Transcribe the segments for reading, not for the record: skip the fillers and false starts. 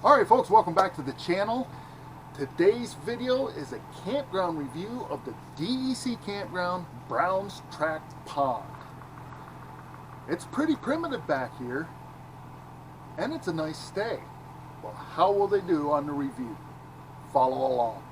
Alright folks, welcome back to the channel. Today's video is a campground review of the DEC campground, Brown's Tract Pond. It's pretty primitive back here, and it's a nice stay. Well, how will they do on the review? Follow along.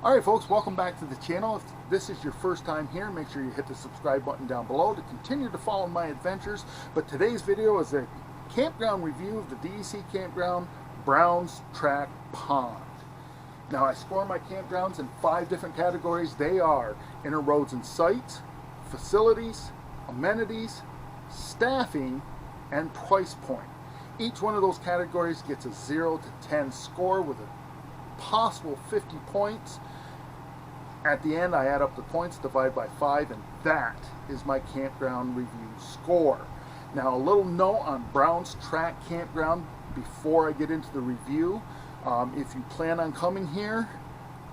Alright folks, welcome back to the channel. If this is your first time here, make sure you hit the subscribe button down below to continue to follow my adventures. But today's video is a campground review of the DEC campground, Brown's Tract Pond. Now I score my campgrounds in 5 different categories. They are inner roads and sites, facilities, amenities, staffing, and price point. Each one of those categories gets a 0 to 10 score with a possible 50 points. At the end, I add up the points, divide by 5, and that is my campground review score. Now, a little note on Brown's Tract Campground before I get into the review. If you plan on coming here,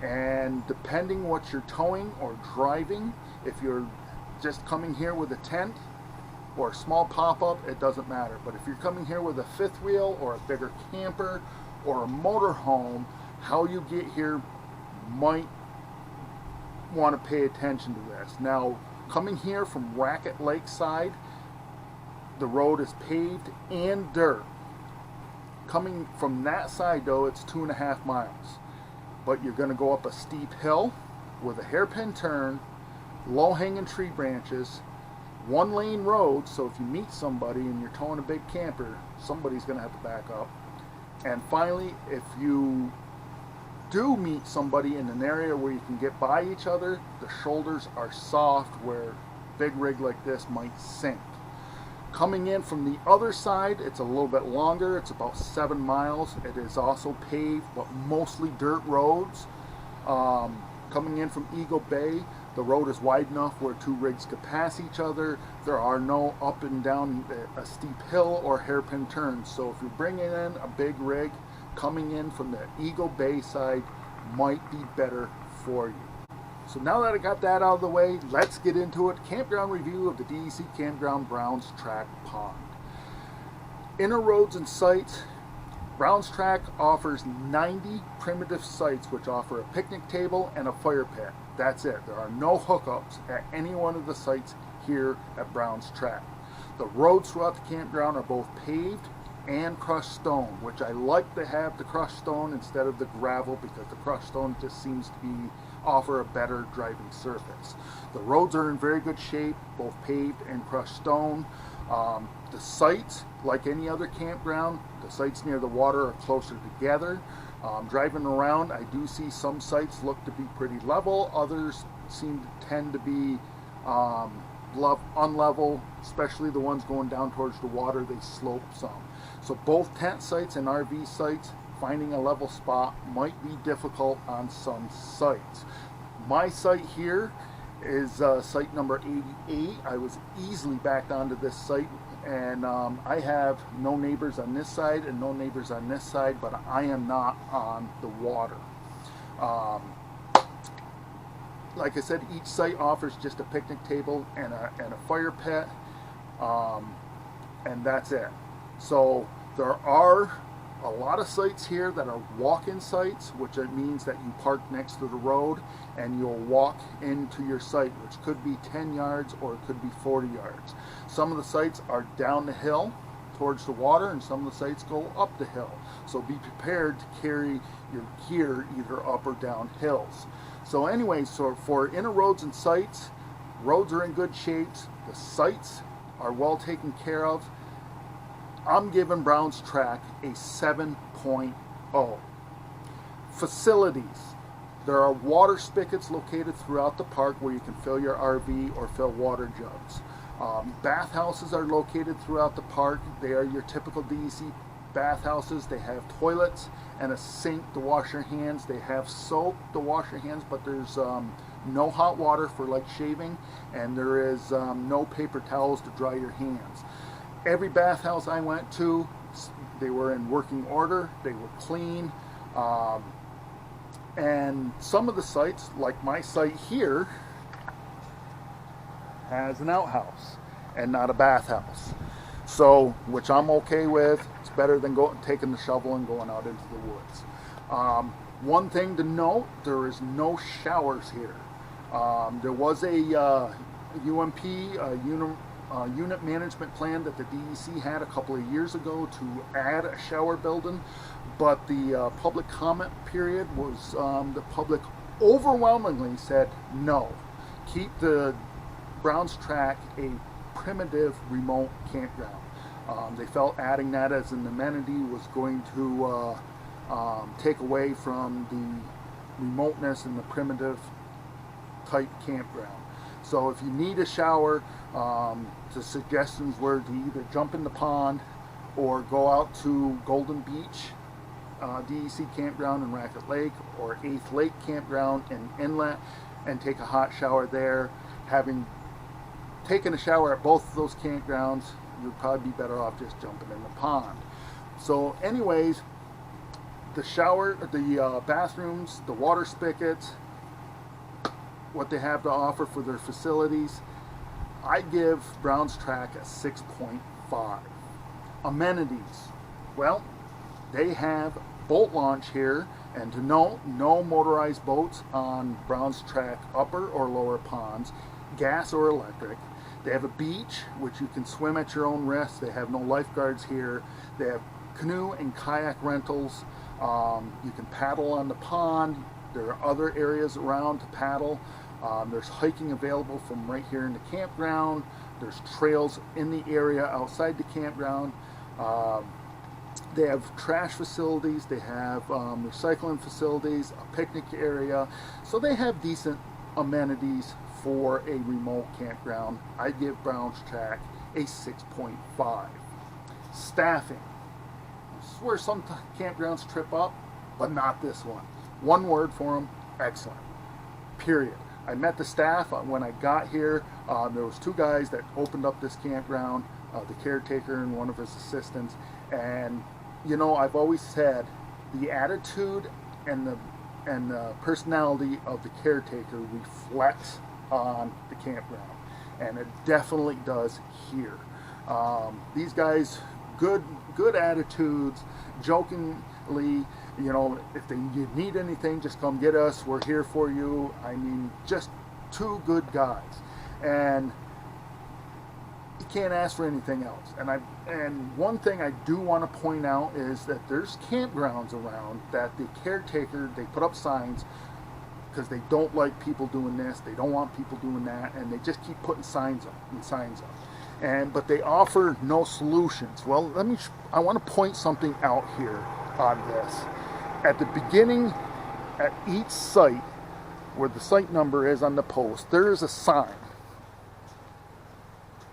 and depending what you're towing or driving, if you're just coming here with a tent or a small pop-up, it doesn't matter. But if you're coming here with a 5th wheel or a bigger camper or a motorhome, how you get here might want to pay attention to this. Now, coming here from Racket Lakeside, the road is paved and dirt. Coming from that side though, it's 2.5 miles. But you're going to go up a steep hill with a hairpin turn, low-hanging tree branches, 1-lane road, so if you meet somebody and you're towing a big camper, somebody's going to have to back up. And finally, if you do meet somebody in an area where you can get by each other, the shoulders are soft where big rig like this might sink. Coming in from the other side, it's a little bit longer. It's about 7 miles. It is also paved, but mostly dirt roads. Coming in from Eagle Bay, the road is wide enough where 2 rigs could pass each other. There are no up and down a steep hill or hairpin turns. So if you're bringing in a big rig, coming in from the Eagle Bay side might be better for you. So now that I got that out of the way, let's get into it. Campground review of the DEC campground, Brown's Tract Pond. Inner roads and sites. Brown's Tract offers 90 primitive sites which offer a picnic table and a fire pit. That's it. There are no hookups at any one of the sites here at Brown's Tract. The roads throughout the campground are both paved and crushed stone, which I like to have the crushed stone instead of the gravel because the crushed stone just seems to offer a better driving surface. The roads are in very good shape, both paved and crushed stone. The sites, like any other campground, the sites near the water are closer together. Driving around, I do see some sites look to be pretty level, others tend to be unlevel, especially the ones going down towards the water, they slope some. So both tent sites and RV sites, finding a level spot might be difficult on some sites. My site here is site number 88. I was easily backed onto this site, and I have no neighbors on this side and no neighbors on this side, but I am not on the water. Like I said, each site offers just a picnic table and a fire pit, and that's it. So there are a lot of sites here that are walk-in sites, which means that you park next to the road and you'll walk into your site, which could be 10 yards or it could be 40 yards. Some of the sites are down the hill towards the water, and some of the sites go up the hill. So be prepared to carry your gear either up or down hills. So anyway, so for inner roads and sites, roads are in good shape. The sites are well taken care of. I'm giving Brown's Tract a 7.0. Facilities. There are water spigots located throughout the park where you can fill your RV or fill water jugs. Bathhouses are located throughout the park. They are your typical DEC bathhouses, they have toilets and a sink to wash your hands. They have soap to wash your hands, but there's no hot water for like shaving, and there is no paper towels to dry your hands. Every bathhouse I went to, they were in working order, they were clean, and some of the sites, like my site here, has an outhouse and not a bathhouse. So, which I'm okay with. It's better than taking the shovel and going out into the woods. One thing to note, there is no showers here. There was a UMP, unit management plan that the DEC had a couple of years ago to add a shower building, but the public comment period was, the public overwhelmingly said no. Keep the Browns Track a primitive remote campground. They felt adding that as an amenity was going to take away from the remoteness and the primitive type campground. So if you need a shower, the suggestions were to either jump in the pond or go out to Golden Beach DEC campground in Racket Lake, or 8th Lake campground in Inlet, and take a hot shower there. Having taken a shower at both of those campgrounds, you'd probably be better off just jumping in the pond. So anyways, the shower, the bathrooms, the water spigots, what they have to offer for their facilities, I give Browns Track a 6.5. Amenities, well, they have boat launch here, and to note, no motorized boats on Browns Track upper or lower ponds, gas or electric. They have a beach, which you can swim at your own risk. They have no lifeguards here. They have canoe and kayak rentals. You can paddle on the pond. There are other areas around to paddle. There's hiking available from right here in the campground. There's trails in the area outside the campground. They have trash facilities. They have recycling facilities, a picnic area. So they have decent amenities for a remote campground. I give Browns Track a 6.5. Staffing. This is where some campgrounds trip up, but not this one. One word for them: excellent. Period. I met the staff when I got here. There was two guys that opened up this campground, the caretaker and one of his assistants. And you know, I've always said the attitude and the personality of the caretaker reflects on the campground, and it definitely does here. These guys, good attitudes, jokingly, you know, if you need anything, just come get us, we're here for you. I mean, just two good guys, and you can't ask for anything else. And one thing I do want to point out is that there's campgrounds around that the caretaker, they put up signs because they don't like people doing this, they don't want people doing that, and they just keep putting signs up and signs up. But they offer no solutions. Well, I want to point something out here on this. At the beginning, at each site, where the site number is on the post, there is a sign.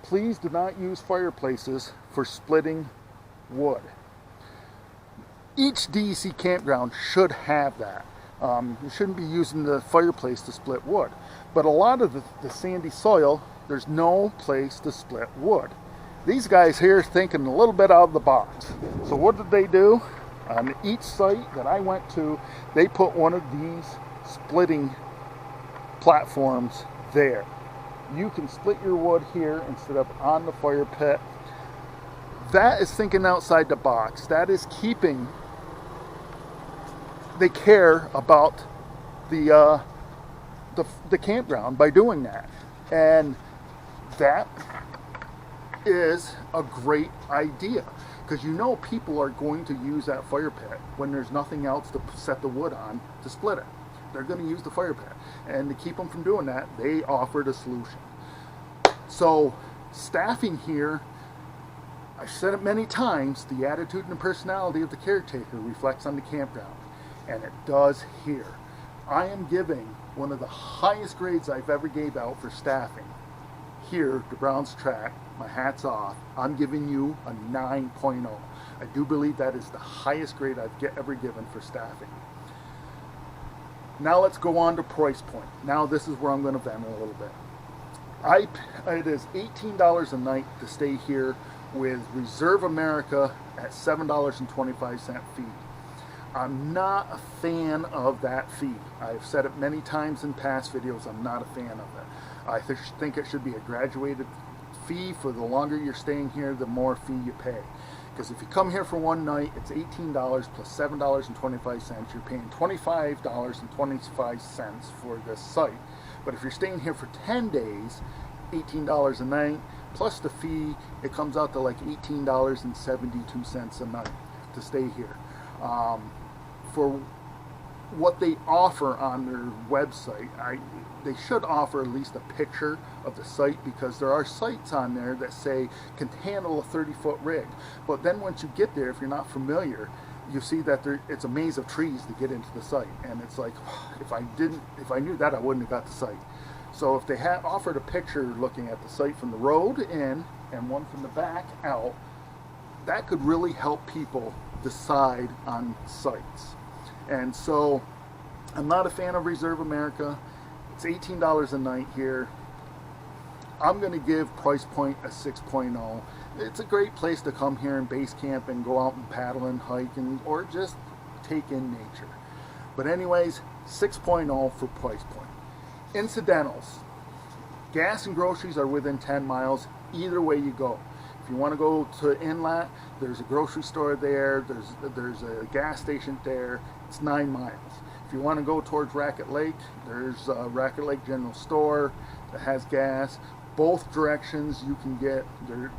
Please do not use fireplaces for splitting wood. Each DEC campground should have that. You shouldn't be using the fireplace to split wood. But a lot of the sandy soil, there's no place to split wood. These guys here are thinking a little bit out of the box. So what did they do? On each site that I went to, they put one of these splitting platforms there. You can split your wood here instead of on the fire pit. That is thinking outside the box. That is keeping, they care about the campground by doing that. And that is a great idea, because you know people are going to use that fire pit when there's nothing else to set the wood on to split it. They're going to use the fire pit, and to keep them from doing that, they offered a solution. So staffing here, I've said it many times, the attitude and the personality of the caretaker reflects on the campground, and it does here. I am giving one of the highest grades I've ever gave out for staffing here to Browns Track. My hat's off. I'm giving you a 9.0. I do believe that is the highest grade I've ever given for staffing. Now let's go on to price point. Now this is where I'm going to vent a little bit. It is $18 a night to stay here with Reserve America at $7.25 fee. I'm not a fan of that fee. I've said it many times in past videos, I'm not a fan of it. I think it should be a graduated fee. For the longer you're staying here, the more fee you pay. Because if you come here for one night, it's $18 plus $7.25. You're paying $25.25 for this site. But if you're staying here for 10 days, $18 a night, plus the fee, it comes out to like $18.72 a night to stay here. For what they offer on their website, they should offer at least a picture of the site, because there are sites on there that say can handle a 30-foot rig. But then once you get there, if you're not familiar, you see that it's a maze of trees to get into the site, and it's like, if I knew that, I wouldn't have got the site. So if they had offered a picture looking at the site from the road in and one from the back out, that could really help people decide on sites. And so I'm not a fan of Reserve America. It's $18 a night here. I'm going to give price point a 6.0. It's a great place to come here and base camp and go out and paddle and hike, or just take in nature. But anyways, 6.0 for price point. Incidentals. Gas and groceries are within 10 miles either way you go. If you want to go to Inlet, there's a grocery store there, there's a gas station there. It's 9 miles. If you want to go towards Racket Lake, there's a Racket Lake General Store that has gas. Both directions you can get,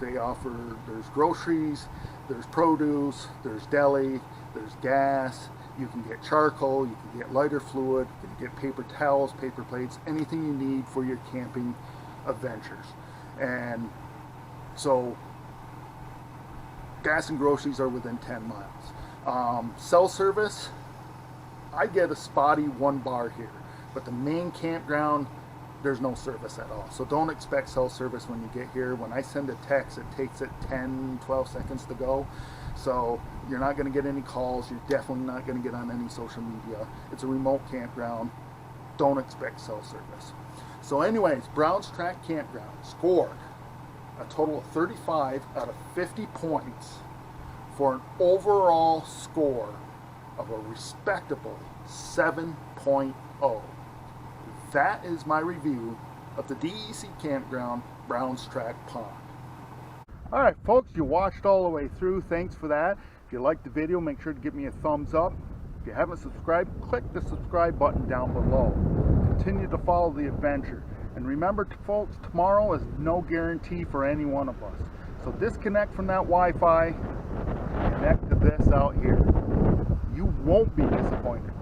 they offer, there's groceries, there's produce, there's deli, there's gas. You can get charcoal, you can get lighter fluid, you can get paper towels, paper plates, anything you need for your camping adventures. And so gas and groceries are within 10 miles. Cell service, I get a spotty 1 bar here, but the main campground, there's no service at all. So don't expect cell service when you get here. When I send a text, it takes it 10-12 seconds to go. So you're not going to get any calls. You're definitely not going to get on any social media. It's a remote campground. Don't expect cell service. So anyways, Brown's Tract Campground scored a total of 35 out of 50 points for an overall score of a respectable 7.0. That is my review of the DEC Campground, Brown's Tract Pond. Alright folks, you watched all the way through. Thanks for that. If you liked the video, make sure to give me a thumbs up. If you haven't subscribed, click the subscribe button down below. Continue to follow the adventure. And remember, folks, tomorrow is no guarantee for any one of us. So disconnect from that Wi-Fi, connect to this out here. You won't be disappointed.